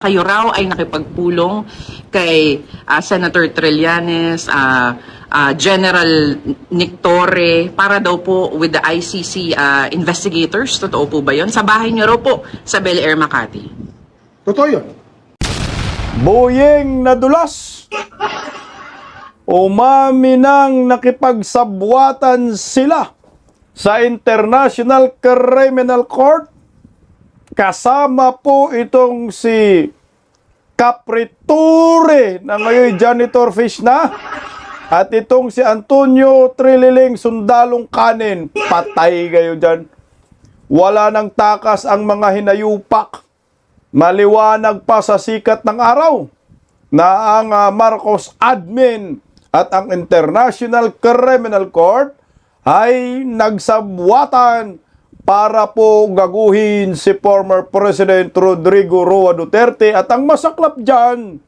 Kayo raw ay nakipagpulong kay Senator Trillanes, General Nick Torre, para daw po with the ICC investigators. Totoo po ba yun? Sa bahay niyo raw po sa Bel Air, Makati. Totoo yun. Boyeng nadulas. Umami nang nakipagsabwatan sila sa International Criminal Court. Kasama po itong si Capriture na ngayon janitor fish na. At itong si Antonio Trililing sundalong kanin. Patay kayo dyan. Wala nang takas ang mga hinayupak. Maliwanag pa sa sikat ng araw na ang Marcos admin at ang International Criminal Court ay nagsabwatan para po gaguhin si former President Rodrigo Roa Duterte. At ang masaklap dyan,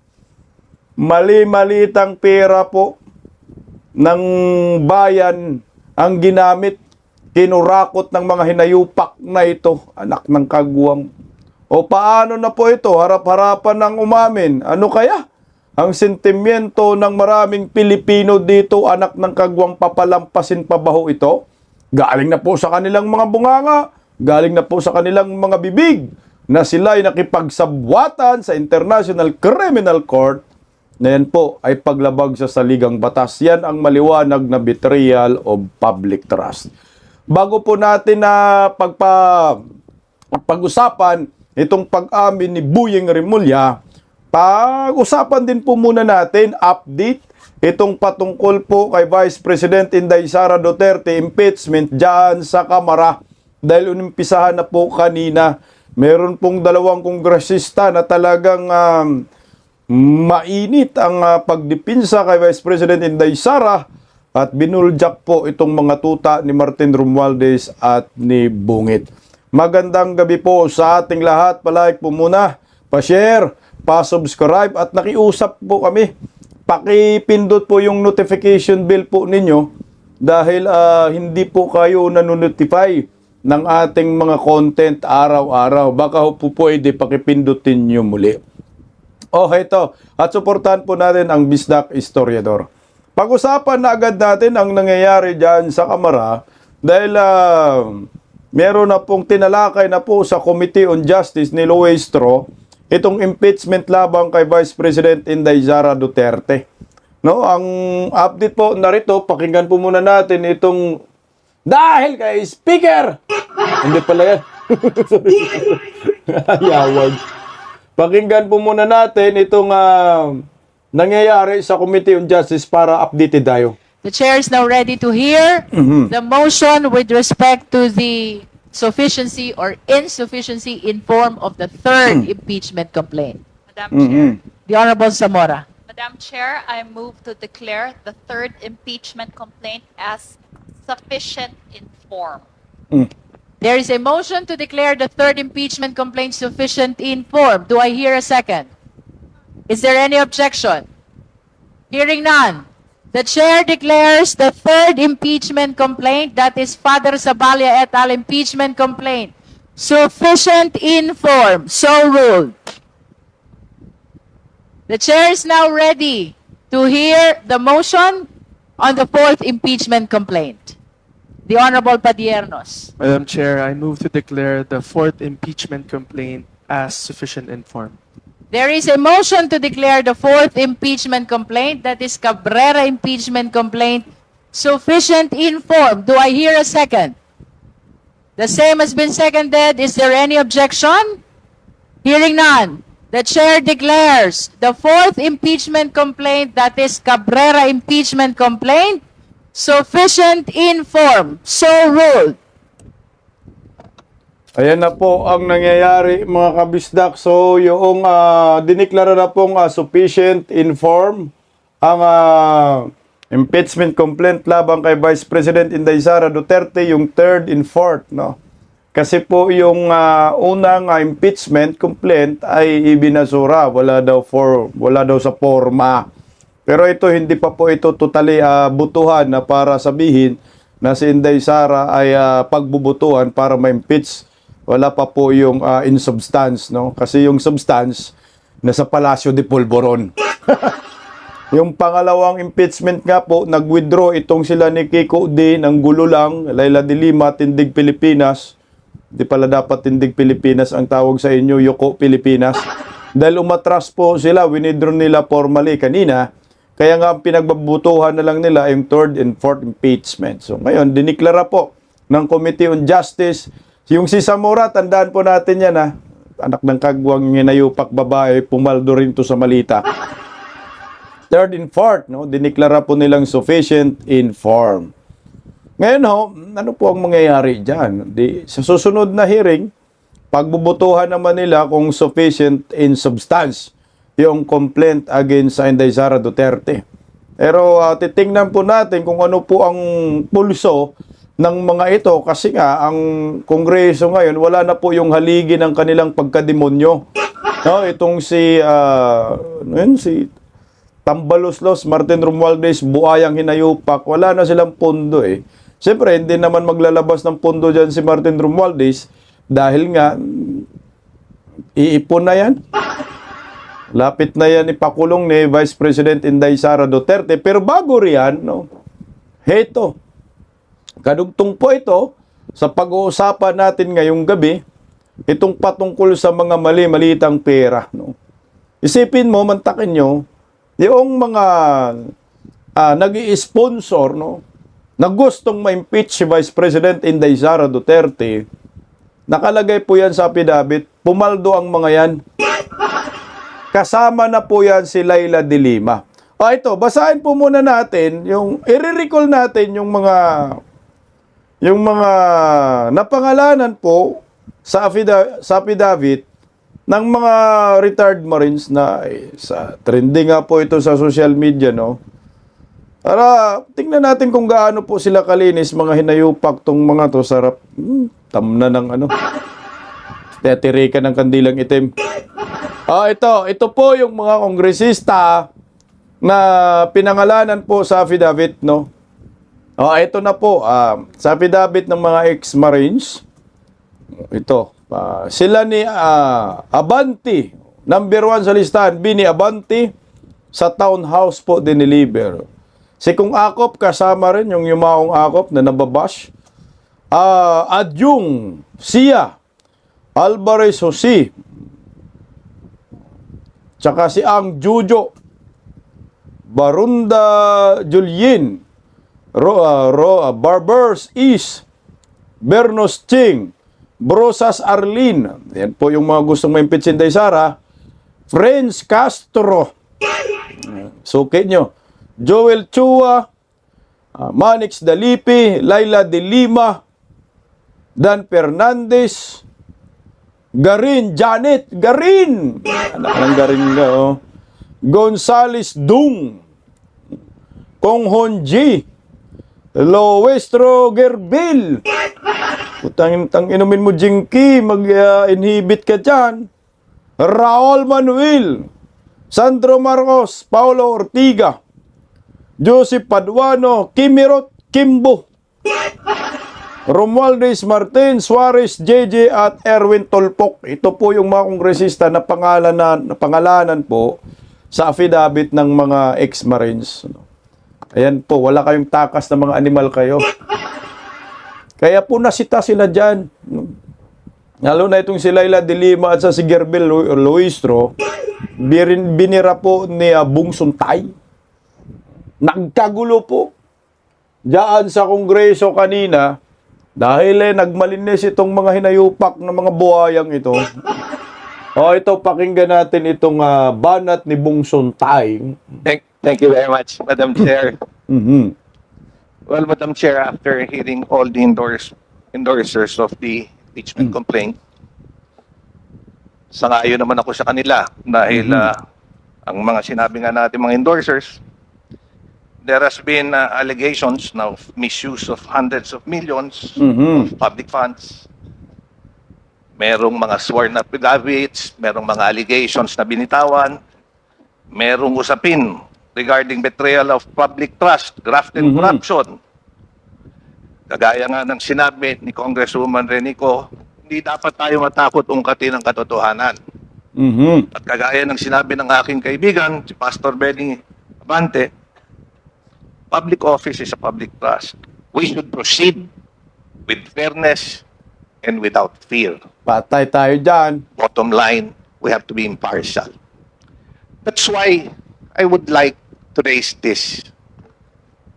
mali-malitang pera po ng bayan ang ginamit, kinurakot ng mga hinayupak na ito, anak ng kagwang. O paano na po ito? Harap-harapan ng umamin. Ano kaya? Ang sentimiento ng maraming Pilipino dito, anak ng kagwang, papalampasin pa ba ho ito? Galing na po sa kanilang mga bunganga, galing na po sa kanilang mga bibig, na sila ay nakipagsabwatan sa International Criminal Court, na yan po ay paglabag sa saligang batas. Yan ang maliwanag na betrayal of public trust. Bago po natin na pag-usapan itong pag-amin ni Boyeng Remulla, pag-usapan din po muna natin, update, itong patungkol po kay Vice President Inday Sara Duterte, impeachment dyan sa Kamara. Dahil unimpisahan na po kanina, meron pong dalawang kongresista na talagang mainit ang pagdipinsa kay Vice President Inday Sara at binuljak po itong mga tuta ni Martin Romualdez at ni Bungit. Magandang gabi po sa ating lahat. Palike po muna, pa-share, pa-subscribe at nakiusap po kami. Pakipindot po yung notification bell po ninyo dahil hindi po kayo nanonotify ng ating mga content araw-araw. Baka po pwede pakipindutin nyo muli. Okay to. At suportahan po natin ang Bisdak Historiador. Pag-usapan na agad natin ang nangyayari dyan sa Kamara dahil meron na pong tinalakay na po sa Committee on Justice ni Luestro itong impeachment labang kay Vice President Inday Sara Duterte. No, ang update po narito, pakinggan po muna natin itong dahil kay Speaker. Hindi pala yan. Yawag. Pakinggan po muna natin itong nangyayari sa Committee on Justice para updated tayo. The chair is now ready to hear the motion with respect to the sufficiency or insufficiency in form of the third impeachment complaint. Madam Chair, The Honorable Zamora. Madam Chair, I move to declare the third impeachment complaint as sufficient in form. There is a motion to declare the third impeachment complaint sufficient in form. Do I hear a second? Is there any objection? Hearing none. The chair declares the third impeachment complaint, that is Father Zabalia et al. Impeachment complaint, sufficient in form. So ruled. The chair is now ready to hear the motion on the fourth impeachment complaint. The Honorable Padiernos. Madam Chair, I move to declare the fourth impeachment complaint as sufficient in form. There is a motion to declare the fourth impeachment complaint, that is Cabrera impeachment complaint, sufficient in form. Do I hear a second? The same has been seconded. Is there any objection? Hearing none. The chair declares the fourth impeachment complaint, that is Cabrera impeachment complaint, sufficient in form. So ruled. Ayan na po ang nangyayari mga kabisdak. So yung diniklara na pong sufficient in form ang impeachment complaint labang kay Vice President Inday Sara Duterte, yung third and fourth, no? Kasi po yung unang impeachment complaint ay ibinasura, wala daw sa forma. Pero ito hindi pa po ito totally butuhan na para sabihin na si Inday Sara ay pagbubutuhan para ma-impeach. Wala pa po yung in substance, no? Kasi yung substance nasa Palacio de Polvoron. Yung pangalawang impeachment nga po, nag-withdraw itong sila ni Kiko D ng gulo lang, Laila de Lima, Tindig Pilipinas. Di pala dapat Tindig Pilipinas ang tawag sa inyo, Yoko Pilipinas. Dahil umatras po sila, winidraw nila formally kanina. Kaya nga ang pinagbabutuhan na lang nila yung third and fourth impeachment. So ngayon, diniklara po ng Committee on Justice. Yung si Zamora, tandaan po natin yan ha. Anak ng kagwang hinayupak babae, pumaldo rin to sa malita. Third and fourth, no, diniklara po nilang sufficient informed. Ngayon ho, ano po ang mangyayari dyan? Sa susunod na hearing, pagbubutuhan naman nila kung sufficient in substance yung complaint against sa Inday Sara Duterte. Pero titingnan po natin kung ano po ang pulso ng mga ito kasi nga ang Kongreso ngayon wala na po yung haligi ng kanilang pagkademonyo. No, itong si Tambaloslos, Martin Romualdez, buayang hinayupak, wala na silang pondo eh. Siyempre, hindi naman maglalabas ng pondo dyan si Martin Romualdez dahil nga iipon na yan. Lapit na yan ipakulong ni Vice President Inday Sara Duterte. Pero bago riyan, no, heto, kadugtong po ito sa pag-uusapan natin ngayong gabi, itong patungkol sa mga mali-malitang pera. No. Isipin mo, mantakin nyo, yung mga nag-i-sponsor, no, na gustong ma-impeach si Vice President Inday Sara Duterte, nakalagay po yan sa affidavit, pumaldo ang mga yan. Kasama na po yan si Laila de Lima. O ito, basahin po muna natin, i-recall natin yung mga napangalanan po sa affidavit ng mga retired Marines na sa trending nga po ito sa social media, no? Para tingnan natin kung gaano po sila kalinis, mga hinayupak tong mga to, sarap, tamna ng tetirikan ng kandilang itim. Ito po yung mga kongresista na pinangalanan po sa affidavit, no? Ito na po, sa affidavit ng mga ex-Marines, ito, sila ni Abanti, number 1 sa listahan, Bini Abanti, sa townhouse po diniliber. Si Kung Akop, kasama rin yung yumaong Akop na nababash. Adyung Sia, Alvarez Jose, tsaka si Ang Jujo, Barunda Julien, Barbers East, Bernos Ching, Brosas Arlene, yan po yung mga gustong ma-impeach si Inday Sara, Friends Castro, suki nyo, Joel Chua, Manix Dalipi, Laila de Lima, Dan Fernandez, Garin, Janet, Garin, anak ng Garin nga, oh. Gonzales Dung, Kong Honji, Loestro Gerbil, utang inumin mo Jinky, mag-inhibit ka dyan, Raul Manuel, Sandro Marcos, Paulo Ortiga, Joseph Paduano, Kimirot Kimbo, Romualdez Martin, Suarez, JJ at Erwin Tolpok. Ito po yung mga kongresista na pangalanan po sa affidavit ng mga ex-Marines. Ayan po, wala kayong takas na mga animal kayo. Kaya po nasita sila dyan. Lalo na itong si Laila de Lima at sa si Gerbel Luistro, binira po ni Bung Suntay. Nagkagulo po diyan sa Kongreso kanina dahil nagmalinis itong mga hinayupak ng mga buhayang ito. Ito, pakinggan natin itong banat ni Bung Suntay. Thank you very much, Madam Chair. Mhm. Well, Madam Chair, after hearing all the endorsers of the impeachment complaint, sangayon naman ako sa kanila dahil ang mga sinabi nga natin mga endorsers, there has been allegations now of misuse of hundreds of millions of public funds. Merong mga sworn affidavits, merong mga allegations na binitawan, merong usapin regarding betrayal of public trust, graft and corruption. Kagaya nga ng sinabi ni Congresswoman Renico, hindi dapat tayo matakot ungkatin ang katotohanan. Mhm. At kagaya ng sinabi ng aking kaibigan, si Pastor Benny Abante, public office is a public trust. We should proceed with fairness and without fear. Patay tayo dyan. Bottom line, we have to be impartial. That's why I would like to raise this.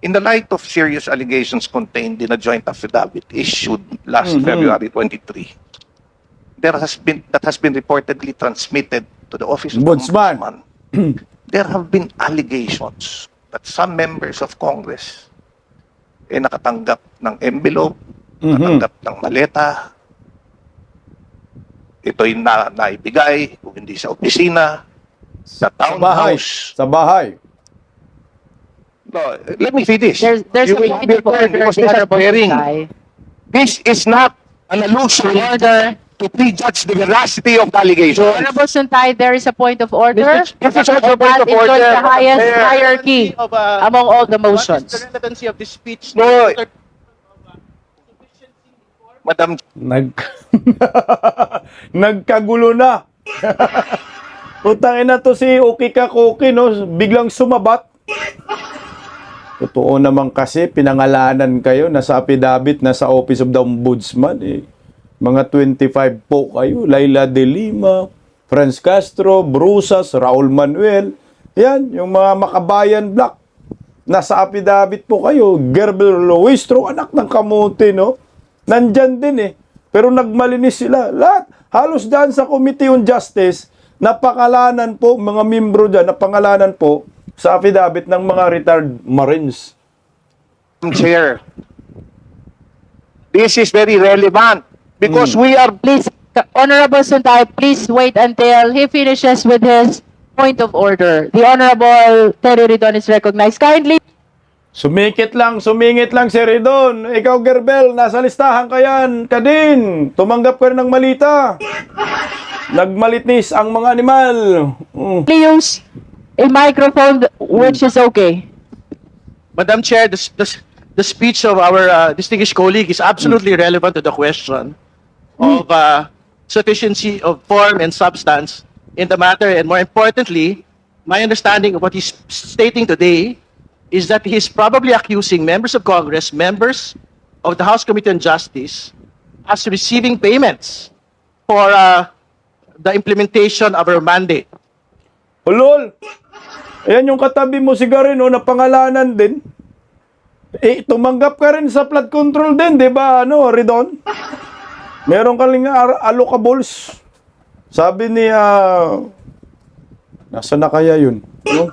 In the light of serious allegations contained in a joint affidavit issued last February 23, that has been reportedly transmitted to the Office of the Ombudsman. Ombudsman. There have been allegations that some members of Congress nakatanggap ng envelope, nakatanggap ng maleta, ito'y naibigay, kung hindi sa opisina, sa townhouse. Sa bahay. No, let me finish. There's You a will point be of order, because the this is Honorable hearing. Santay. This is not an allusion Order. to prejudge the veracity of the allegation. Honorable Santay, there is a point of order. This is also a And point that of includes order. the highest Mayor. hierarchy among all the What is motions. the relevancy of this speech? No. Madam, Nagkagulo na. Putangin na to si Okika Koki, no? Biglang sumabat. Totoo naman kasi, pinangalanan kayo, nasa affidavit, nasa Office of the Ombudsman, eh. Mga 25 po kayo, Laila de Lima, Franz Castro, Brusas, Raul Manuel. Yan, yung mga Makabayan Black. Nasa affidavit po kayo. Gerber Luistro, anak ng kamote, no? Nandyan din eh. Pero nagmalinis sila. Lahat. Halos dyan sa Committee on Justice, napangalanan po, mga membro dyan, napangalanan po sa affidavit ng mga retired Marines. Chair, this is very relevant because we are Please, Honorable Santay, please wait until he finishes with his point of order. The Honorable Terry Ridon is recognized. Kindly. Sumingit lang si Ridon. Ikaw, Gerbel, nasa listahan ka yan. Ka din. Tumanggap ka rin ng malita. Nagmalitnis ang mga animal. Use a microphone which is okay. Madam Chair, the speech of our distinguished colleague is absolutely relevant to the question of sufficiency of form and substance in the matter. And more importantly, my understanding of what he's stating today is that he's probably accusing members of Congress, members of the House Committee on Justice, as receiving payments for the implementation of our mandate. Ulol! Ayan yung katabi mo si Garin, oh, napangalanan din. Eh, tumanggap ka rin sa flood control din, di ba, Ridon? Meron ka rin allocables. Sabi ni, nasa na kaya yun? No?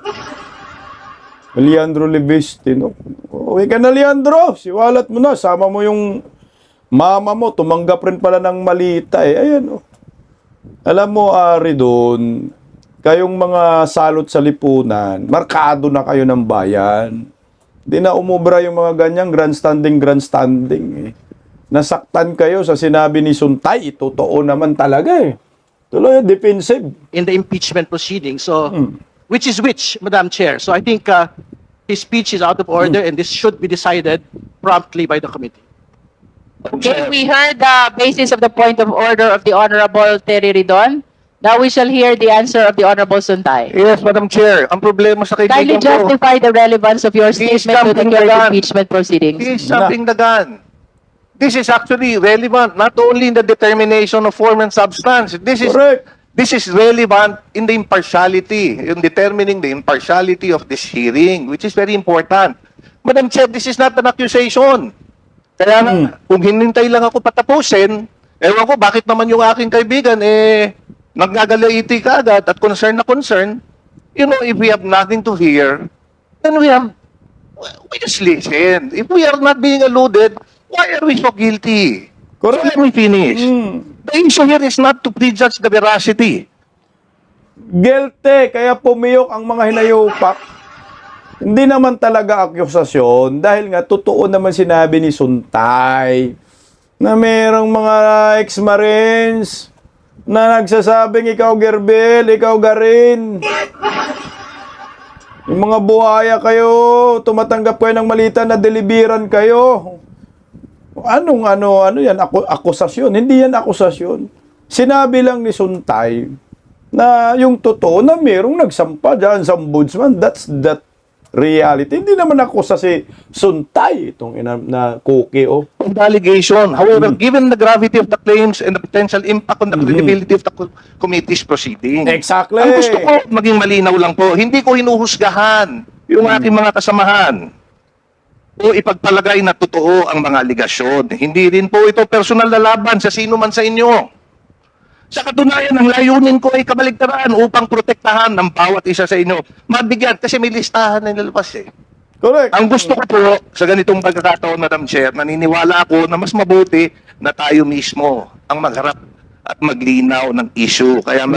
Leandro Leviste, no? Uwi ka na, Leandro. Siwalat mo na. Sama mo yung mama mo. Tumanggap rin pala ng malita, eh. Ayan, oh. Alam mo, Ridon, kayong mga salot sa lipunan, markado na kayo ng bayan. Di na umubra yung mga ganyang grandstanding, eh. Nasaktan kayo sa sinabi ni Suntay, totoo naman talaga, eh. Tuloy, defensive. In the impeachment proceeding. So, which is which, Madam Chair? So I think his speech is out of order and this should be decided promptly by the committee. Okay, we heard the basis of the point of order of the Honorable Terry Ridon. Now we shall hear the answer of the Honorable Suntay. Yes, Madam Chair. Ang problema sa Kindly kaibigan ko, justify the relevance of your He is statement to the jumping the current gun. impeachment proceedings. he is jumping the gun. This is actually relevant not only in the determination of form and substance. Correct. This is relevant in the impartiality, in determining the impartiality of this hearing, which is very important. Madam Chair, this is not an accusation. Kaya nga, kung hinintay lang ako patapusin, ewan ko bakit naman yung aking kaibigan, nagagalaiti ka agad at concern na concern. You know, if we have nothing to hear, then we just listen. If we are not being alluded, why are we so guilty? Correct. So let me finish. The issue here is not to prejudge the veracity. Guilty, kaya pumiyok ang mga hinayupak. Hindi naman talaga akusasyon dahil nga totoo naman sinabi ni Suntay na merong mga ex-Marines na nagsasabing ikaw Gerbel, ikaw Garin. Yung mga buhaya kayo, tumatanggap kayo ng malita na deliveran kayo. Ano yan? Akusasyon. Hindi yan akusasyon. Sinabi lang ni Suntay na yung totoo na merong nagsampa dyan sa ombudsman. That's that reality. Hindi naman ako sa si Suntay itong na cookie, oh. Of the allegation. However, given the gravity of the claims and the potential impact on the credibility of the committee's proceeding. Exactly. Ang gusto ko, maging malinaw lang po, hindi ko hinuhusgahan yung aking mga kasamahan o ipagpalagay na totoo ang mga aligasyon. Hindi rin po ito personal na laban sa sino man sa inyo. Sa katunayan, ang layunin ko ay kabaligtaran upang protektahan ng bawat isa sa inyo. Mabigat kasi may listahan na nilalabas eh. Correct. Ang gusto ko po sa ganitong pagkakataon, Madam Chair, naniniwala ako na mas mabuti na tayo mismo ang magharap at maglinaw ng issue. Kaya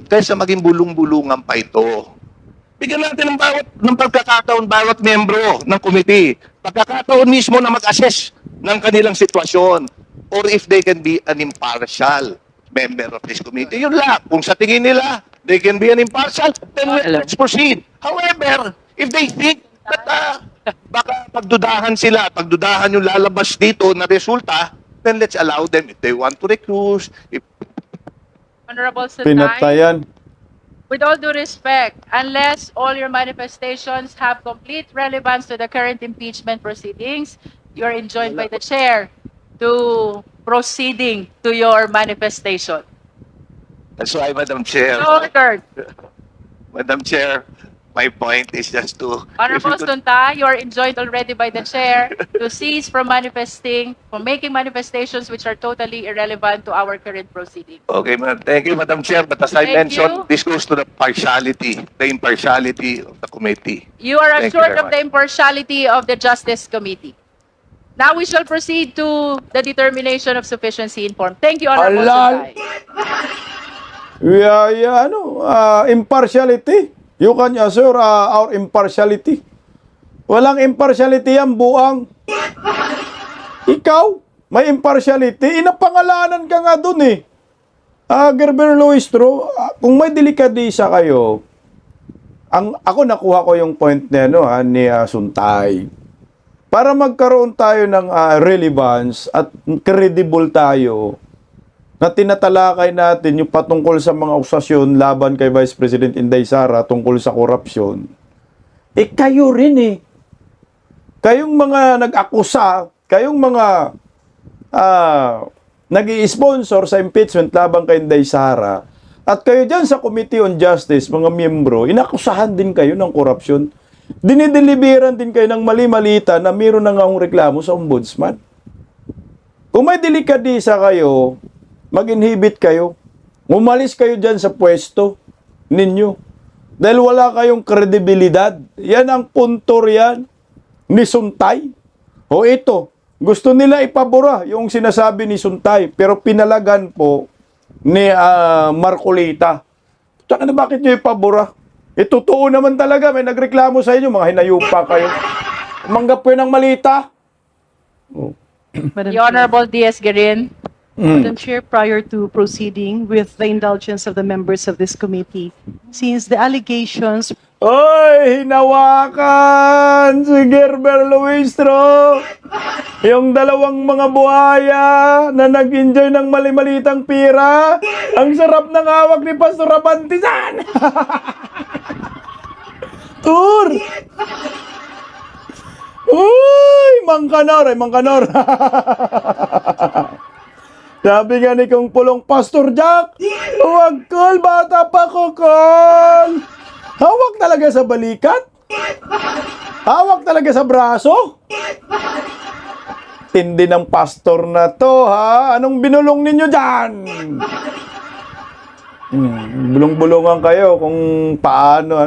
kaysa maging bulong-bulungan pa ito. Bigyan natin ng pagkakataon bawat membro ng committee. Pagkakataon mismo na mag-assess ng kanilang sitwasyon or if they can be an impartial member of this committee. Yun lang. Kung sa tingin nila, they can be an impartial, then let's proceed. However, if they think that baka pagdudahan yung lalabas dito na resulta, then let's allow them if they want to recuse. If Honorable Santay, Pinatayan. with all due respect, unless all your manifestations have complete relevance to the current impeachment proceedings, you are enjoined by the chair to proceeding to your manifestation. That's why, Madam Chair, Ordered. Madam Chair, my point is just to... Honorable if you could- Sunta, you are enjoined already by the chair to cease from making manifestations which are totally irrelevant to our current proceedings. Okay, thank you, Madam Chair. But as I Thank mentioned, you. this goes to the impartiality of the committee. You are Thank you assured very of the impartiality of the Justice Committee. Now we shall proceed to the determination of sufficiency in form. Thank you, Honorable Alal. Suntay. Impartiality. You can assure our impartiality. Walang impartiality yan, buang. Ikaw, may impartiality. Inapangalanan ka nga dun eh. Gerber Luistro, kung may delikadisa kayo, ako nakuha ko yung point ni Suntay. Para magkaroon tayo ng relevance at credible tayo, na tinatalakay natin yung patungkol sa mga akusasyon laban kay Vice President Inday Sara tungkol sa korupsyon, kayo rin eh. Kayong mga nag-akusa, kayong mga nag-i-sponsor sa impeachment laban kay Inday Sara, at kayo dyan sa Committee on Justice, mga miyembro, inakusahan din kayo ng korupsyon. Dinideliveran din kayo ng mali-malita na mayroon na nga reklamo sa ombudsman. Kung may delikadisa kayo, mag-inhibit kayo. Umalis kayo dyan sa pwesto ninyo. Dahil wala kayong kredibilidad. Yan ang punto riyan ni Suntay. O ito, gusto nila ipabura yung sinasabi ni Suntay, pero pinalagan po ni Marcolita. Tsaka na bakit nyo ipabura? Totoo naman talaga, may nagreklamo sa inyo, mga hinayupa kayo. Umanggap kayo ng malita. Madam The Honorable Diaz-Guerin. Madam Chair, prior to proceeding with the indulgence of the members of this committee, since the allegations Oy, hinawakan si Gerber Luistro. Yung dalawang mga buhaya na nag-enjoy ng mali-malitang pira. Ang sarap ng hawak ni Pastor Abantisan. Tur! Uy, Mangkanor, Mangkanor. Sabi nga ni kong pulong, Pastor Jack, huwag call, bata pa ko, call. Hawak talaga sa balikat? Hawak talaga sa braso? Tindi ng pastor na to, ha? Anong binulong ninyo dyan? Bulong-bulungan kayo kung paano,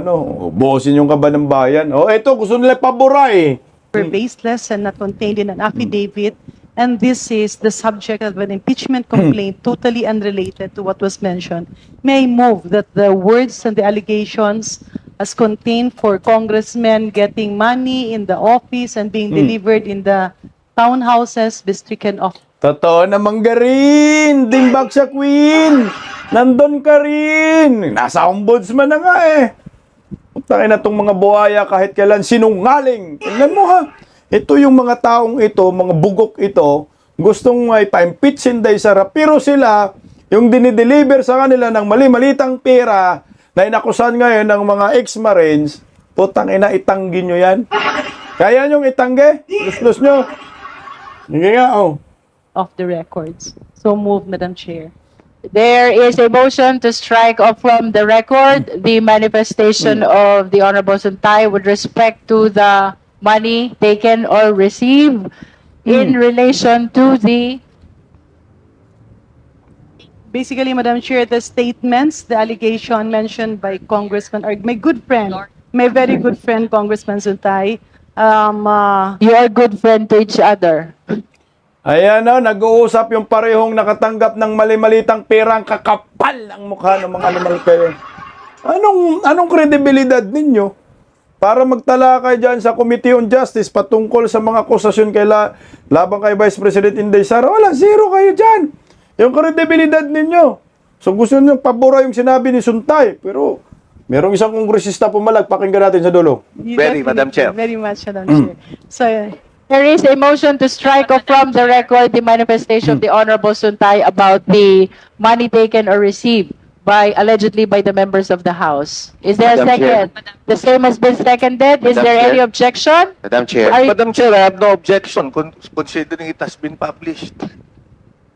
bosin yung kaba ng bayan. Eto, gusto nila pabura eh. were baseless and not contained in an affidavit, and this is the subject of an impeachment complaint totally unrelated to what was mentioned. May I move that the words and the allegations as contained for congressmen getting money in the office and being delivered in the townhouses be stricken off. Totoo namang garin, dimbag sa Queen. Nandun ka rin. Nasa ombudsman na nga eh. Putangin na itong mga buhaya kahit kailan sinungaling. Tingnan mo ha. Ito yung mga taong ito, mga bugok ito, gustong ipa-impeach si Inday Sara, pero sila yung dinideliver sa kanila ng mali-malitang pera na inakusan ngayon ng mga ex-marines, putang ina, itanggi nyo yan. Kaya nyong itanggi? Lus-lus nyo. Sige nga, oh. Of the records. So move, Madam Chair. There is a motion to strike off from the record the manifestation of the Honorable Suntay with respect to the money taken or received in relation to the Basically, Madam Chair, the statements, the allegation mentioned by Congressman, or my good friend, my very good friend, Congressman Suntay, you are good friend to each other. Ayan o, nag-uusap yung parehong nakatanggap ng mali-malitang perang kakapal ang mukha ng mga animal kayo. Anong kredibilidad ninyo para magtala kayo dyan sa Committee on Justice patungkol sa mga akusasyon laban kay Vice President Inday Sara? Wala, zero kayo dyan. Yung kredibilidad ninyo. So gusto nyo pabura yung sinabi ni Suntay. Pero merong isang kongresista pumalag. Pakinggan natin sa dulo. Very, Madam Chair. Very much, Madam Chair. So, There is a motion to strike off from the record the manifestation of the Honorable Suntay about the money taken or received allegedly by the members of the House. Is there a Madam Chair. second? The same has been seconded. Is Madam there any Chair. objection? Madam Chair. Are you- Madam Chair, I have no objection considering it has been published.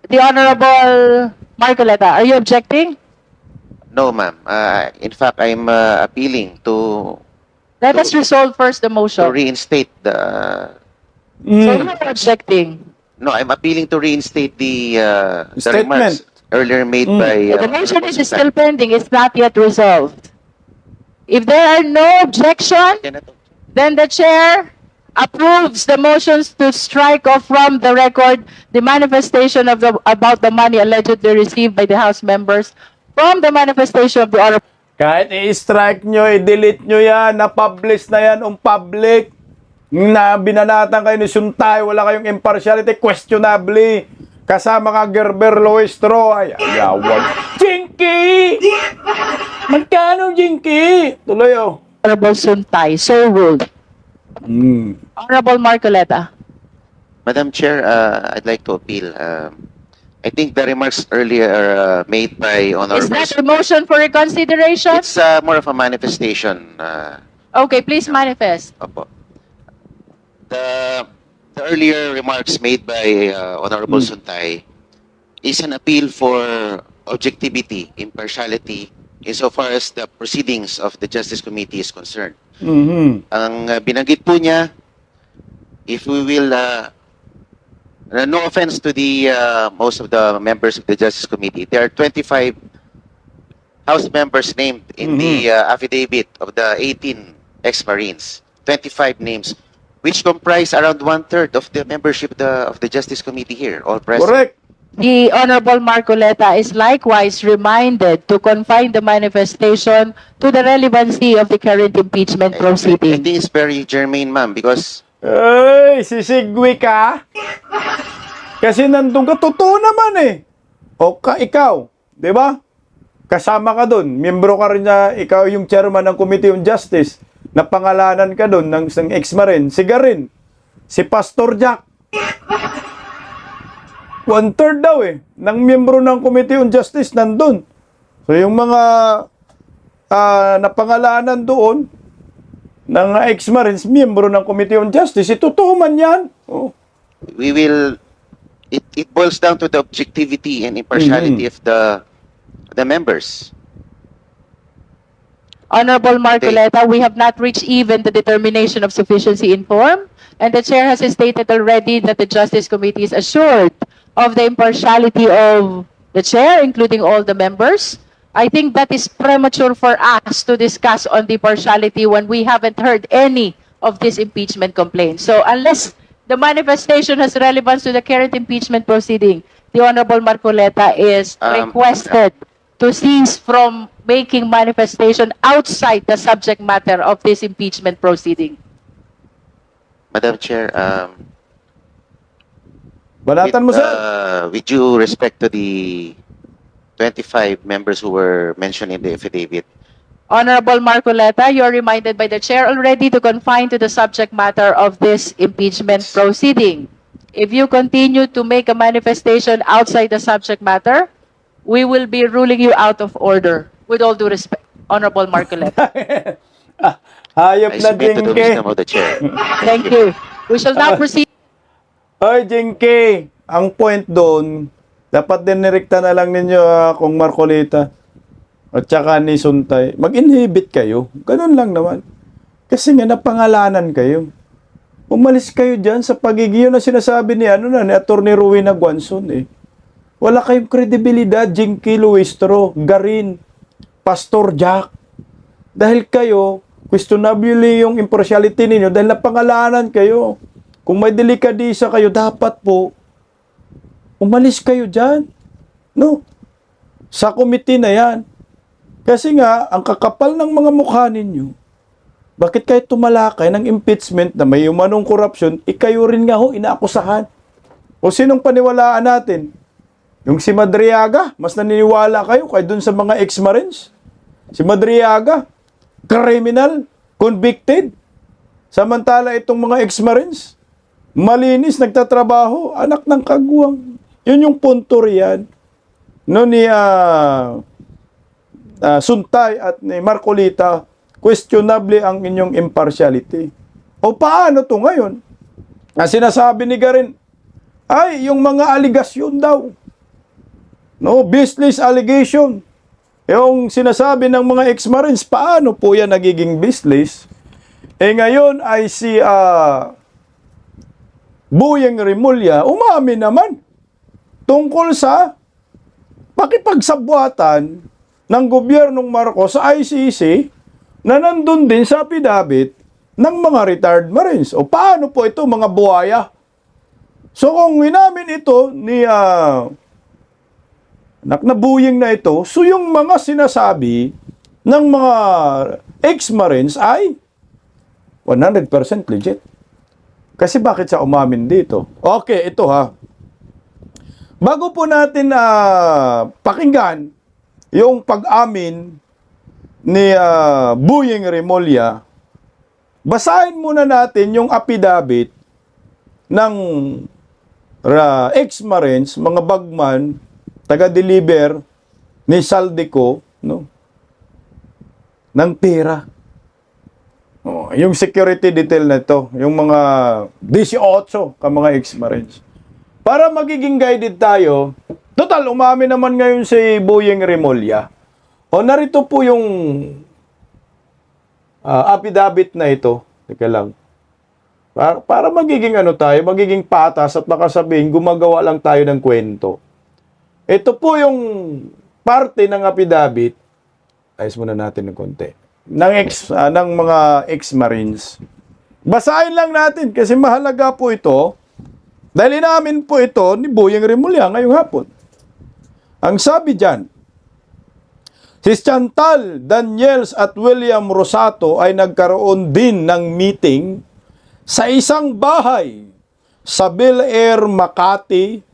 The Honorable Marcoleta, are you objecting? No, ma'am. In fact, I'm appealing to Let us resolve first the motion. reinstate the. So you are objecting. No, I'm appealing to reinstate the Statement. remarks earlier made by. The motion is still pending. It's not yet resolved. If there are no objection, then the chair approves the motions to strike off from the record the manifestation of about the money allegedly received by the House members from the manifestation of the Honorable. Kahit i-strike nyo, i-delete nyo yan, na-publish na yan on public, na binanatan kayo ni Suntay, wala kayong impartiality, questionably, kasama ka Gerber Loestro, ay, ayawag. Jinky! Magkano, Jinky? Tuloy, oh. Honorable Suntay, so ruled. Honorable Marcoleta. Madam Chair, I'd like to appeal. I think the remarks earlier made by Is Honorable. that a motion for reconsideration? It's more of a manifestation. Okay, please manifest. Opo. The earlier remarks made by Honorable Suntay is an appeal for objectivity, impartiality, insofar as the proceedings of the Justice Committee is concerned. Ang binanggit po niya, if we will, no offense to the most of the members of the Justice Committee, there are 25 House members named in the affidavit of the 18 ex-Marines. 25 names, which comprise around 1/3 of the membership of the Justice Committee here, all present. Correct. The Honorable Marcoleta is likewise reminded to confine the manifestation to the relevancy of the current impeachment I proceeding. think it's very germane, ma'am, because Ay, sisigwi ka. Kasi nandun ka, totoo naman eh. O ikaw, di ba? Kasama ka dun. Miyembro ka rin na, ikaw yung chairman ng Committee on Justice. Napangalanan ka dun ng ex-marine. Si Garin. Si Pastor Jack. 1/3 daw eh. Ng miyembro ng Committee on Justice nandun. So yung mga napangalanan doon, ng ex-marines, miyembro ng Committee on Justice, totoo man yan. Oh. we will, it boils down to the objectivity and impartiality of the members. Honorable Marcoleta, we have not reached even the determination of sufficiency in form, and the chair has stated already that the Justice Committee is assured of the impartiality of the chair, including all the members. I think that is premature for us to discuss on the partiality when we haven't heard any of this impeachment complaint. So unless the manifestation has relevance to the current impeachment proceeding, the Honorable Marcoleta is requested to cease from making manifestation outside the subject matter of this impeachment proceeding. Madam Chair, Banatan mo, sir. with due respect to the 25 members who were mentioned in the affidavit, Honorable Marcoleta, you are reminded by the chair already to confine to the subject matter of this impeachment proceeding. If you continue to make a manifestation outside the subject matter, we will be ruling you out of order. With all due respect, Honorable Marcoleta. Hayop I na, submit to the Jinky. wisdom of the chair. Thank you. We shall now proceed. Oy, Jinky, ang point doon, dapat din nirekta na lang ninyo kung Marcolita at saka ni Suntay. Mag-inhibit kayo. Ganun lang naman. Kasi nga napangalanan kayo. Umalis kayo dyan sa pagiging yun na sinasabi ni ni Atty. Rowena Guanzon eh. Wala kayong kredibilidad, Jinky Luistro, Garin, Pastor Jack. Dahil kayo, questionable yung impartiality ninyo dahil napangalanan kayo. Kung may delikadisa kayo, dapat po, umalis kayo dyan. No? Sa committee na yan. Kasi nga, ang kakapal ng mga mukha ninyo, bakit kayo tumalakay ng impeachment na may umanong korupsyon, ikayo rin nga ho, inaakusahan. O sinong paniwalaan natin? Yung si Madriaga, mas naniniwala kayo kaya dun sa mga ex-marines. Si Madriaga, criminal, convicted. Samantala itong mga ex-marines, malinis, nagtatrabaho, anak ng kagwang. Yun yung punto riyan. No, ni Suntay at ni Marcolita, questionable ang inyong impartiality. O paano to ngayon? Sinasabi ni Garin, ay, yung mga aligasyon daw. No, business allegation. Yung sinasabi ng mga ex-marines, paano po yan nagiging business? Ngayon ay si Boyeng Rimulya, umamin naman tungkol sa pakipagsabwatan ng gobyernong Marcos sa ICC na nandun din sa affidavit ng mga retired Marines. O paano po ito mga buhaya? So kung inamin ito ni na Boyeng na ito, so yung mga sinasabi ng mga ex-Marines ay 100% legit. Kasi bakit siya umamin dito? Okay, ito ha. Bago po natin pakinggan yung pag-amin ni Boyeng Rimulya, basahin muna natin yung affidavit ng ex-Marines, mga bagman, taga-deliver ni Saldico, no, ng pera. Yung security detail na ito, yung mga 18 ka mga ex-Marines. Para magiging guided tayo, total, umamin naman ngayon si Boyeng Rimulya. O narito po yung affidavit na ito. Teka lang. Para magiging tayo, magiging patas at makasabihin, gumagawa lang tayo ng kwento. Ito po yung parte ng affidavit. Ayos muna natin ng konti. Ng mga ex-Marines. Basahin lang natin kasi mahalaga po ito dahil inamin po ito ni Boyeng Rimulya ngayong hapon. Ang sabi dyan, si Chantal Daniels at William Rosato ay nagkaroon din ng meeting sa isang bahay sa Bel Air, Makati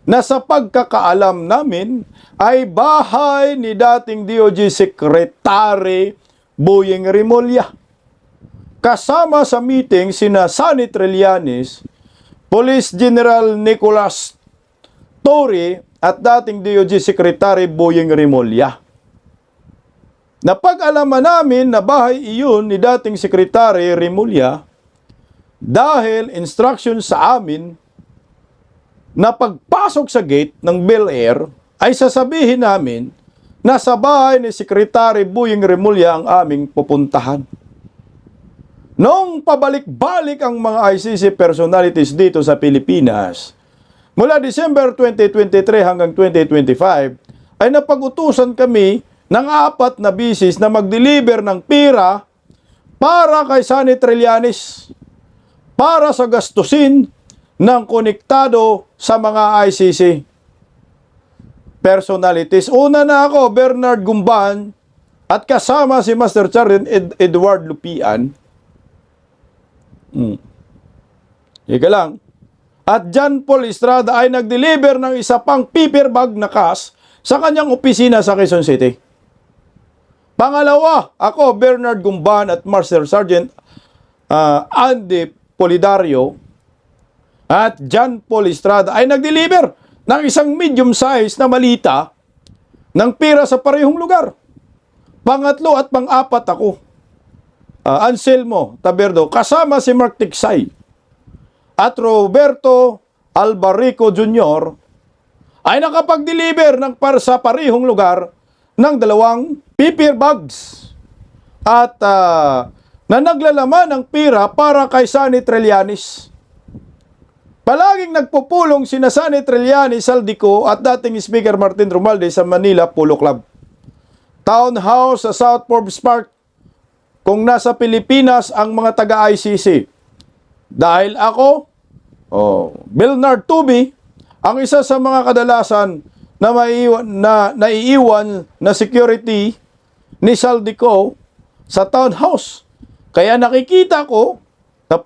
na sa pagkakaalam namin ay bahay ni dating DOJ Secretary Boyeng Rimulya. Kasama sa meeting sina Sonny Trillanes, Police General Nicolas Torre at dating DOJ Secretary Boyeng Rimulya. Napag-alaman namin na bahay iyon ni dating Secretary Rimulya dahil instruction sa amin na pagpasok sa gate ng Bel Air ay sasabihin namin na sa bahay ni Secretary Boyeng Rimulya ang aming pupuntahan. Noong pabalik-balik ang mga ICC personalities dito sa Pilipinas, mula December 2023 hanggang 2025, ay napag-utusan kami ng 4 na bisis na mag-deliver ng pera para kay Sonny Trillanes para sa gastusin ng konektado sa mga ICC personalities. Una na ako, Bernard Gumban, at kasama si Master Sergeant Edward Lupian. Ika lang. At John Paul Estrada ay nag-deliver ng isa pang paper bag na cash sa kanyang opisina sa Quezon City. Pangalawa, ako, Bernard Gumban at Master Sergeant Andy Polidario at John Paul Estrada ay nag-deliver ng isang medium size na malita ng pira sa parehong lugar. Pangatlo at pang-apat ako, Anselmo Taberdo, kasama si Mark Tiksay at Roberto Albarico Jr. ay nakapag-deliver ng sa parehong lugar ng 2 paper bags at na naglalaman ng pira para kay Sunny Trillanes. Palaging nagpupulong sina Sunny Trillanes Saldico at dating Speaker Martin Romualdez sa Manila Polo Club. Townhouse sa South Forbes Park kung nasa Pilipinas ang mga taga-ICC. Dahil ako, Bernard Tubi, ang isa sa mga kadalasan na naiiwan na security ni Saldico sa townhouse. Kaya nakikita ko na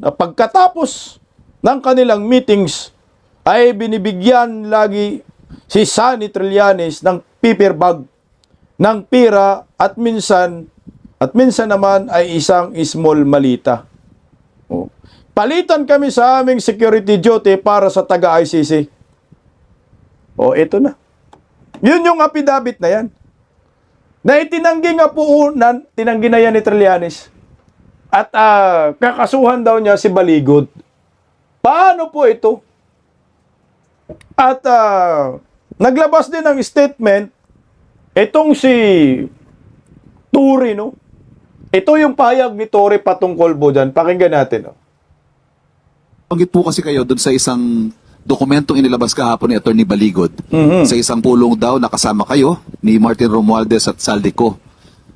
pagkatapos ng kanilang meetings ay binibigyan lagi si Sunny Trillanes ng paper bag ng pira at minsan naman ay isang small malita. Palitan kami sa aming security duty para sa taga-ICC. Ito na. Yun yung affidavit na yan. Na itinanggi nga po, tinanggi na yan ni Trillanes. At kakasuhan daw niya si Baligod. Paano po ito? At naglabas din ng statement itong si Turi, no? Ito yung pahayag ni Turi patungkol po dyan. Pakinggan natin, no? Banggit po kasi kayo doon sa isang dokumentong inilabas kahapon ni Attorney Baligod. Sa isang pulong daw nakasama kayo ni Martin Romualdez at Saldico.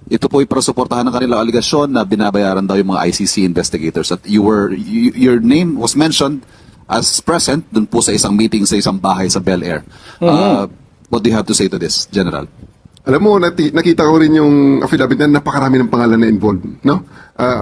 Ito po ay para suportahan ng kanilang aligasyon na binabayaran daw yung mga ICC investigators. At your name was mentioned as present doon po sa isang meeting sa isang bahay sa Bel Air. What do you have to say to this, General? Alam mo, nakita ko rin yung affidavit na napakarami ng pangalan na involved, no?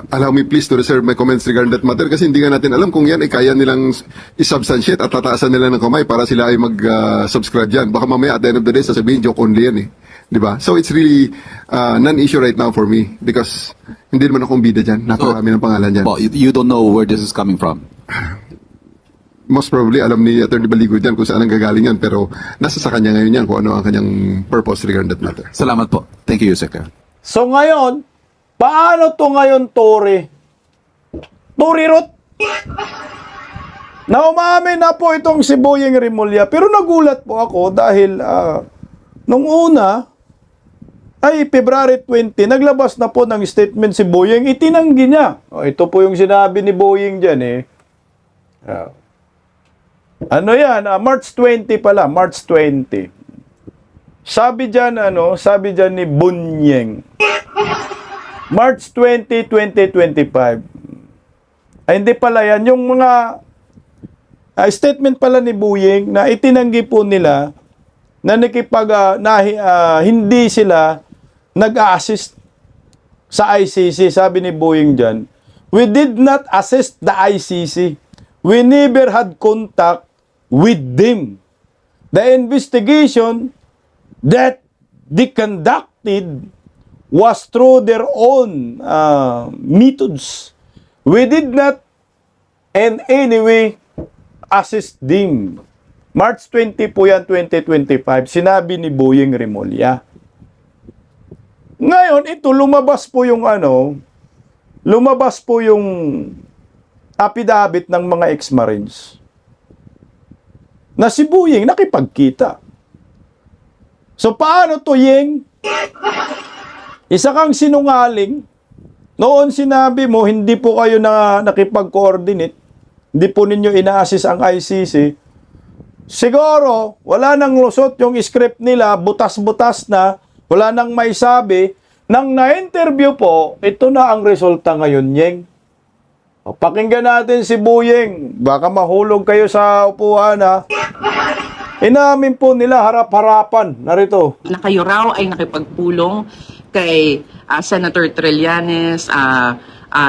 Allow me please to reserve my comments regarding that matter kasi hindi nga natin alam kung yan ay kaya nilang isubstantiate at tataasan nila ng kamay para sila ay mag-subscribe dyan. Baka mamaya at the end of the day sasabihin joke only yan eh. Di ba? So it's really non-issue right now for me because hindi naman akong bida dyan. Napakarami ng pangalan dyan. Well, you don't know where this is coming from. Most probably, alam ni Atty. Baligod yan kung saan ang gagaling yan pero nasa sa kanya ngayon yan kung ano ang kanyang purpose regarding that matter. Salamat po. Thank you, Secretary. So ngayon, paano to ngayon, Turi? Turi Ruth? Na umamin na po itong si Boyeng Rimulya. Pero nagulat po ako dahil nung una, ay February 20, naglabas na po ng statement si Boyeng, itinanggi niya. Ito po yung sinabi ni Boyeng dyan eh. Ano yan? March 20 pala, March 20. Sabi dyan ni Bunyeng. March 20, 2025. Ay, hindi pala yan. Yung mga statement pala ni Boyeng na itinanggi po nila na hindi sila nag-assist sa ICC. Sabi ni Boyeng dyan, we did not assist the ICC. We never had contact with them. The investigation that they conducted was through their own methods. We did not in any way assist them. March 20 po yan, 2025, sinabi ni Boyeng Rimulya. Ngayon, ito, lumabas po yung affidavit ng mga ex-Marines na si Boyeng nakipagkita. So, paano to, Yeng? Isa kang sinungaling. Noon sinabi mo, hindi po kayo nakipag-coordinate. Hindi po ninyo ina-assist ang ICC. Siguro, wala nang lusot yung script nila, butas-butas na, wala nang may sabi. Nang na-interview po, ito na ang resulta ngayon, Yeng. Pakinggan natin si Boyeng. Baka mahulog kayo sa upuan, ha? Inamin po nila harap-harapan. Narito. Na kayo raw ay nakipagpulong kay Senator Trillanes,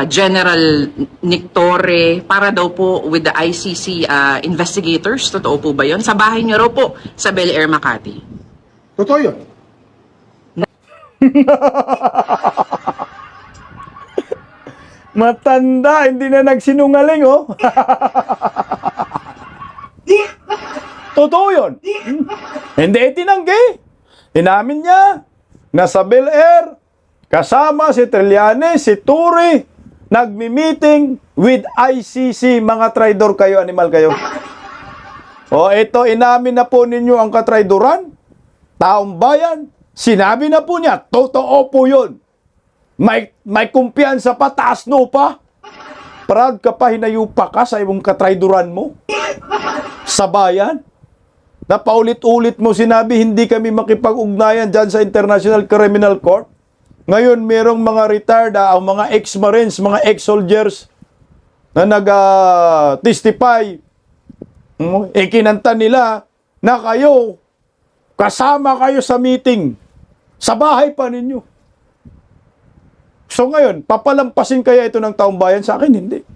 General Nick Torre, para daw po with the ICC investigators. Totoo po ba yun? Sa bahay niyo raw po sa Bel Air, Makati. Totoo yun. Matanda, hindi na nagsinungaling, oh. Totoo yun. Hindi itinanggi. Inamin niya na sa Bel Air, kasama si Trillanes, si Turi, nagmi-meeting with ICC. Mga traidor kayo, animal kayo. O ito, inamin na po ninyo ang katraidoran. Taong bayan, sinabi na po niya, totoo po yun. May kumpiyansa pa, taas no pa. Proud ka pa, hinayupa ka sa imong katraidoran mo. Sa bayan. Na paulit-ulit mo sinabi, hindi kami makipag-ugnayan dyan sa International Criminal Court. Ngayon, merong mga retired, ang mga ex-marines, mga ex-soldiers na nag-testify. Ikinanta nila na kayo, kasama kayo sa meeting. Sa bahay pa ninyo. So ngayon, papalampasin kaya ito ng taong bayan? Sa akin, hindi.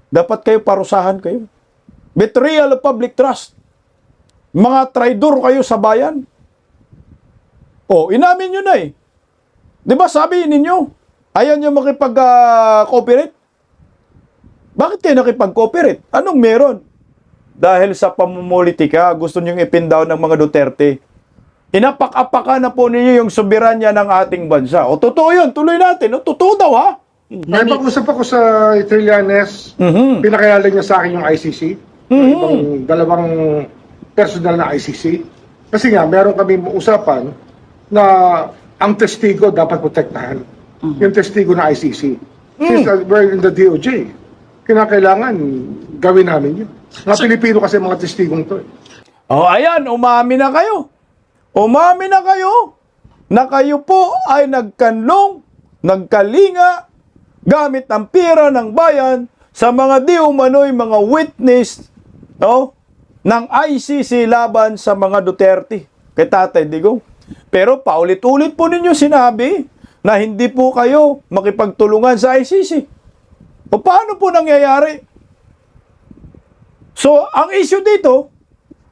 Dapat kayo parusahan kayo. Betrayal of public trust. Mga traidor kayo sa bayan. O, inamin nyo na eh. Di ba sabi ninyo, ayaw nyo makipag-cooperate? Bakit kayo nakipag-cooperate? Anong meron? Dahil sa pamumulitika, gusto nyo ipindown ng mga Duterte. Inapak-apakan na po ninyo yung soberanya ng ating bansa. O, totoo yun. Tuloy natin. O, totoo daw, ha? May pag-usap ako sa Trillanes, pinakilala niya sa akin yung ICC, ibang dalawang personal na ICC. Kasi nga, meron kami usapan na ang testigo dapat protektahan. Yung testigo na ICC. Since we're in the DOJ, kinakailangan gawin namin yun. Mga Pilipino kasi mga testigong to. O, ayan, umami na kayo. Umami na kayo na kayo po ay nagkanlong, nagkalinga, gamit ang pira ng bayan sa mga di umano'y mga witness, no, ng ICC laban sa mga Duterte kay Tatay Digong. Pero paulit-ulit po ninyo sinabi na hindi po kayo makipagtulungan sa ICC. O paano po nangyayari? So, ang issue dito,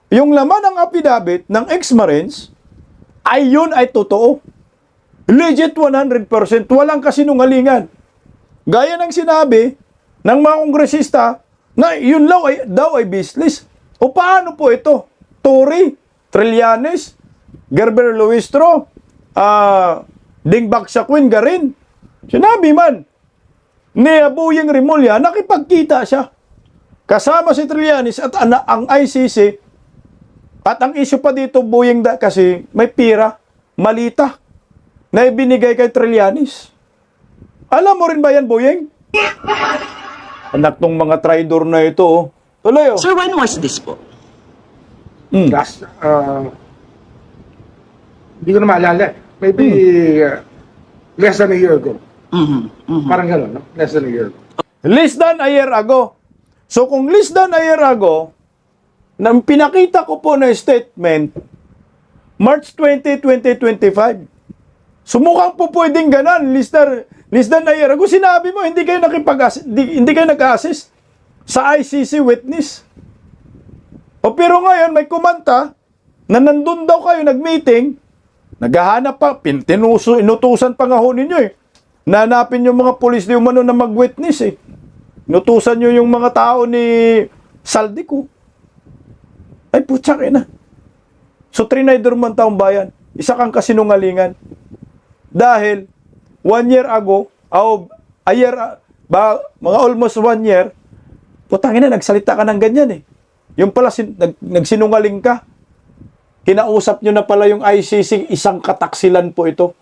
yung laman ng affidavit ng ex-Marines, ay yun ay totoo. Legit 100%, walang kasinungalingan. Gaya ng sinabi ng mga kongresista na yun daw ay business. O paano po ito? Turi, Trillanes, Gerber Luistro, Dingbak Shaquin Garin. Sinabi man ni Buying Rimulya, nakipagkita siya. Kasama si Trillanes at ang ICC. At ang issue pa dito, Buying, kasi may pira, malita, na ibinigay kay Trillanes. Alam mo rin ba yan, Buying? Anak tong mga traidor na ito, oh. Tuloy, oh. Sir, when was this po? Last, hindi ko na maalala. Maybe less than a year ago. Parang gano'n, no? Less than a year ago. Less than a year ago. So kung less than a year ago, nang pinakita ko po na statement, March 20, 2025, sumukhang po pwedeng ganan, less than a year ago, sinabi mo, hindi kayo nag-assist sa ICC witness. O pero ngayon, may kumanta na nandun daw kayo nag-meeting, naghahanap pa, inutusan pa nga ho ninyo eh. Nanapin yung mga polis di umano na mag-witness eh. Inutusan nyo yung mga tao ni Saldico. Ay putsak na. So trinaider man taong bayan, isa kang kasinungalingan. Dahil 1 year ago, mga almost 1 year, putangin na, nagsalita ka ng ganyan eh. Yung pala, nagsinungaling ka. Kinausap nyo na pala yung ICC, isang kataksilan po ito.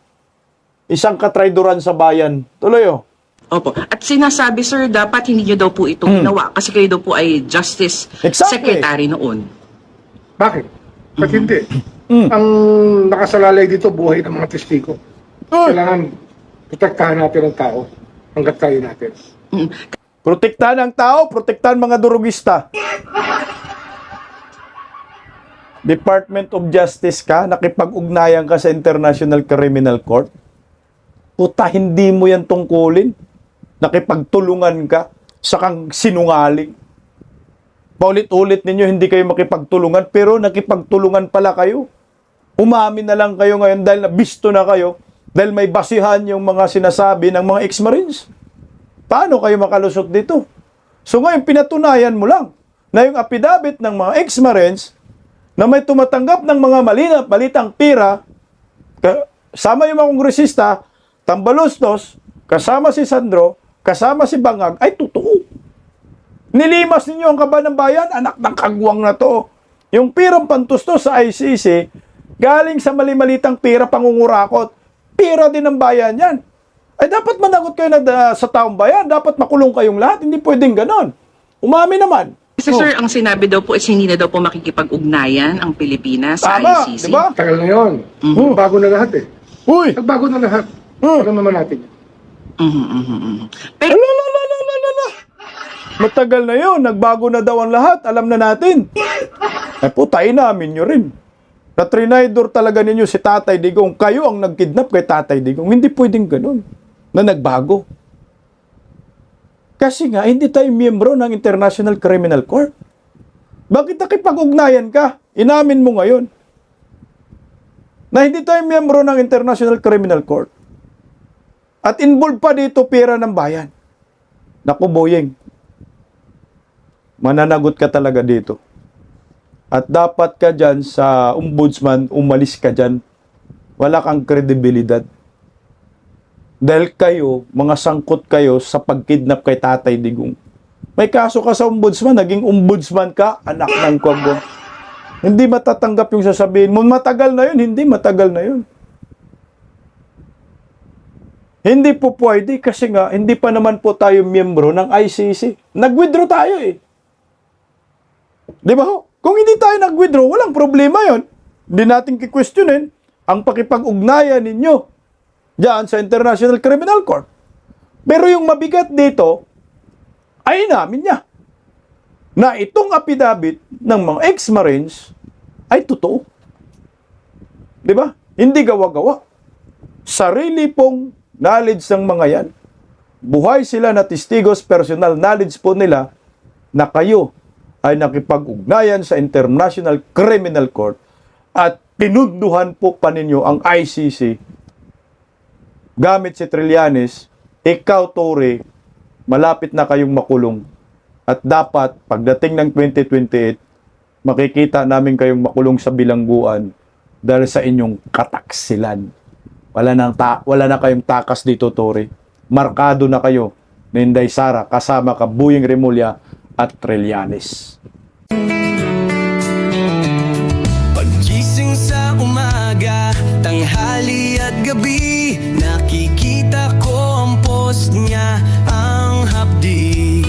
Isang katraidoran sa bayan. Tuloy, oh. Opo. At sinasabi, sir, dapat hindi nyo daw po ito ginawa kasi kayo daw po ay Justice Secretary noon. Bakit? Ba't hindi? Ang nakasalalay dito, buhay ng mga testigo. Kailangan protektahan natin ang tao hanggat kaya natin. Protektahan ang tao, protektahan mga durugista. Department of Justice ka, nakipag-ugnayan ka sa International Criminal Court. Puta, hindi mo yan tungkulin. Nakipagtulungan ka sa kang sinungaling. Paulit-ulit ninyo, hindi kayo makipagtulungan, pero nakipagtulungan pala kayo. Umamin na lang kayo ngayon dahil nabisto na kayo, dahil may basihan yung mga sinasabi ng mga ex-Marines. Paano kayo makalusot dito? So ngayon, pinatunayan mo lang na yung affidavit ng mga ex-Marines na may tumatanggap ng mga malitang pira Sama yung mga kongresista, Tambalostos, kasama si Sandro, kasama si Bangag, ay totoo. Nilimas ninyo ang kaban ng bayan, anak ng kagwang na to. Yung pirang pantustos sa ICC, galing sa mali-malitang pira pangungurakot. Pira din ng bayan yan. Ay dapat managot kayo sa taong bayan, dapat makulong kayong lahat, hindi pwedeng ganon. Umami naman. Kasi sir, ang sinabi daw po is hindi na daw po makikipag-ugnayan ang Pilipinas sa Tama, ICC. di ba? Tagal na yun. Bago na lahat eh. Uy! Nagbago na lahat. Alam naman natin. Pero Alalalala. Matagal na yun, nagbago na daw ang lahat, alam na natin. Eh putay namin nyo rin. Na trinidor talaga ninyo si Tatay Digong, kayo ang nagkidnap kay Tatay Digong. Hindi pwedeng ganun, na nagbago. Kasi nga, hindi tayo miyembro ng International Criminal Court. Bakit nakipag-ugnayan ka? Inamin mo ngayon. Na hindi tayo miyembro ng International Criminal Court. At involved pa dito pera ng bayan. Naku, Boyeng. Mananagot ka talaga dito. At dapat ka dyan sa ombudsman, umalis ka dyan. Wala kang kredibilidad. Dahil kayo, mga sangkot kayo sa pagkidnap kay Tatay Digong. May kaso ka sa ombudsman, naging ombudsman ka, anak ng kwambong. Hindi matatanggap yung sasabihin mo. Matagal na yun, hindi matagal na yun. Hindi po pwede kasi nga, hindi pa naman po tayo miyembro ng ICC. Nag-withdraw tayo eh. Di ba ho? Kung hindi tayo nag-withdraw, walang problema yon. Hindi natin kikwestiyonin ang pakipag-ugnayan ninyo diyan sa International Criminal Court. Pero yung mabigat dito, ay namin niya na itong affidavit ng mga ex-Marines ay totoo. Di ba? Hindi gawa-gawa. Sarili pong knowledge ng mga yan. Buhay sila na testigos, personal knowledge po nila na kayo ay nakipag-ugnayan sa International Criminal Court at pinunduhan po pa ninyo ang ICC gamit si Trillanes. Ikaw, Torre, malapit na kayong makulong. At dapat, pagdating ng 2028, makikita namin kayong makulong sa bilangguan dahil sa inyong kataksilan. Wala na kayong takas dito, Torre. Markado na kayo ni Inday Sara kasama ka Boyeng Remulla at Trillanes. Paggising sa umaga, tanghali at gabi, nakikita ko ang post niya, ang hapdi.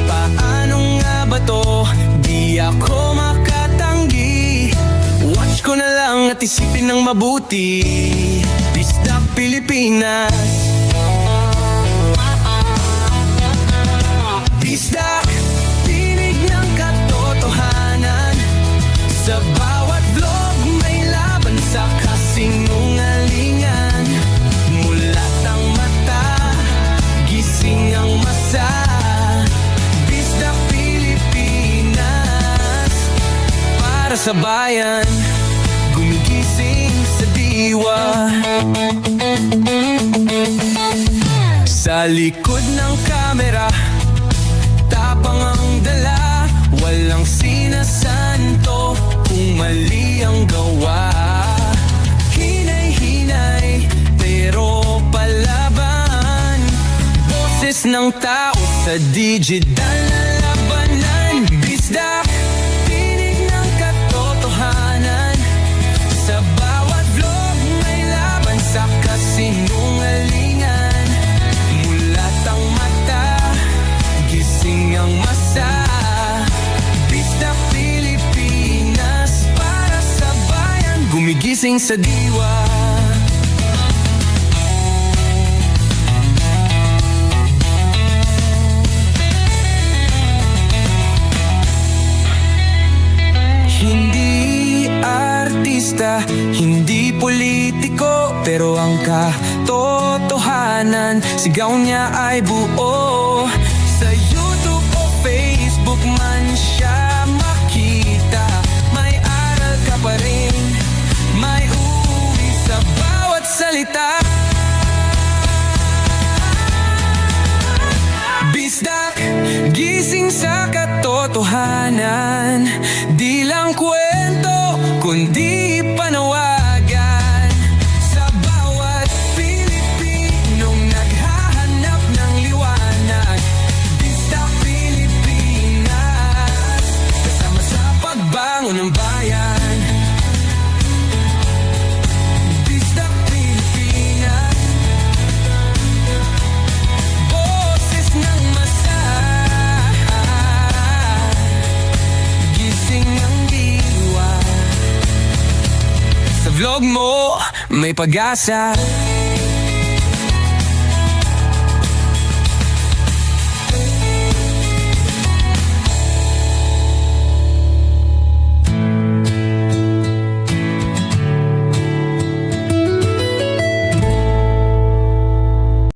Paano nga ba to? Di ako makatanggi. Watch ko na lang at isipin ng mabuti. Bisdak Pilipinas. Bisdak, tinig ng katotohanan. Sa bawat vlog may laban sa kasinungalingan. Mulat ang mata, gising ang masa. Bisdak Pilipinas, para sa bayan, gumigising sa diwa. Sa likod ng kamera, tapang ang dala, walang sinasanto kung mali ang gawa. Hinay-hinay, pero palaban. Boses ng tao sa digital na labanan. Bisdak, tinig ng katotohanan. Sa bawat vlog may laban sa kasinungalingan. Mulat ang mata, gising ang masa. Bisdak Pilipinas, para sa bayan, gumigising sa diwa. Hindi artista, hindi politiko, pero ang katotohanan, sigaw niya ay buo. Sa YouTube o Facebook man siya makita, may aral ka pa rin, may uwi sa bawat salita. Bisdak, gising sa katotohanan, di lang kwento, kundi panawagan. Sa vlog mo may pag-asa.